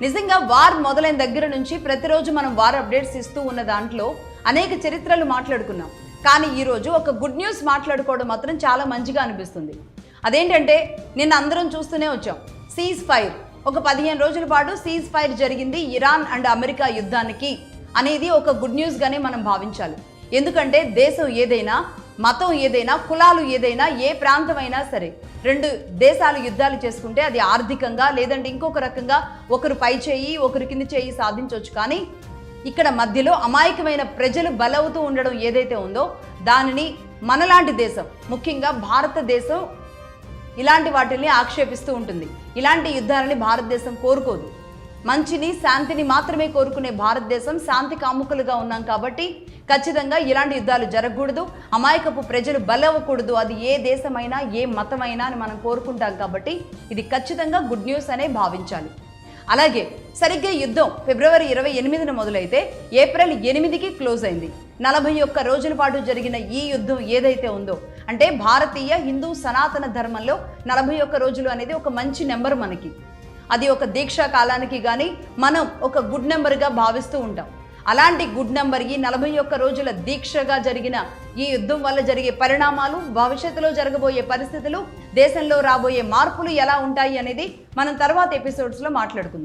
నిజంగా వార్ మొదలైన దగ్గర నుంచి ప్రతిరోజు మనం వార్ అప్డేట్స్ ఇస్తూ ఉన్న దాంట్లో అనేక చరిత్రలు మాట్లాడుకున్నాం. కానీ ఈరోజు ఒక గుడ్ న్యూస్ మాట్లాడుకోవడం మాత్రం చాలా మంచిగా అనిపిస్తుంది. అదేంటంటే నిన్న అందరం చూస్తూనే వచ్చాం, సీజ్ ఫైర్. ఒక 15 రోజుల పాటు సీజ్ ఫైర్ జరిగింది ఇరాన్ అండ్ అమెరికా యుద్ధానికి అనేది ఒక గుడ్ న్యూస్గానే మనం భావించాలి. ఎందుకంటే దేశం ఏదైనా, మతం ఏదైనా, కులాలు ఏదైనా, ఏ ప్రాంతమైనా సరే, రెండు దేశాలు యుద్ధాలు చేసుకుంటే అది ఆర్థికంగా లేదంటే ఇంకొక రకంగా ఒకరు పై చేయి ఒకరు కింది చేయి సాధించవచ్చు. కానీ ఇక్కడ మధ్యలో అమాయకమైన ప్రజలు బలవుతూ ఉండడం ఏదైతే ఉందో దానిని మనలాంటి దేశం, ముఖ్యంగా భారతదేశం ఇలాంటి వాటిని ఆక్షేపిస్తూ ఉంటుంది. ఇలాంటి యుద్ధాలని భారతదేశం కోరుకోదు. మంచిని, శాంతిని మాత్రమే కోరుకునే భారతదేశం శాంతి కాముకులుగా ఉన్నాం కాబట్టి ఖచ్చితంగా ఇలాంటి యుద్ధాలు జరగకూడదు, అమాయకపు ప్రజలు బలవ్వకూడదు. అది ఏ దేశమైనా ఏ మతమైనా అని మనం కోరుకుంటాం కాబట్టి ఇది ఖచ్చితంగా గుడ్ న్యూస్ అనే భావించాలి. అలాగే సరిగ్గా యుద్ధం ఫిబ్రవరి 28న మొదలైతే ఏప్రిల్ 8కి క్లోజ్ అయింది. 41 రోజుల పాటు జరిగిన ఈ యుద్ధం ఏదైతే ఉందో, అంటే భారతీయ హిందూ సనాతన ధర్మంలో 41 రోజులు అనేది ఒక మంచి నెంబర్. మనకి అది ఒక దీక్షా కాలానికి కానీ మనం ఒక గుడ్ నెంబర్గా భావిస్తూ ఉంటాం. అలాంటి గుడ్ నెంబర్ ఈ 41 రోజుల దీక్షగా జరిగిన ఈ యుద్ధం వల్ల జరిగే పరిణామాలు, భవిష్యత్తులో జరగబోయే పరిస్థితులు, దేశంలో రాబోయే మార్పులు ఎలా ఉంటాయి అనేది మనం తర్వాత ఎపిసోడ్స్లో మాట్లాడుకుందాం.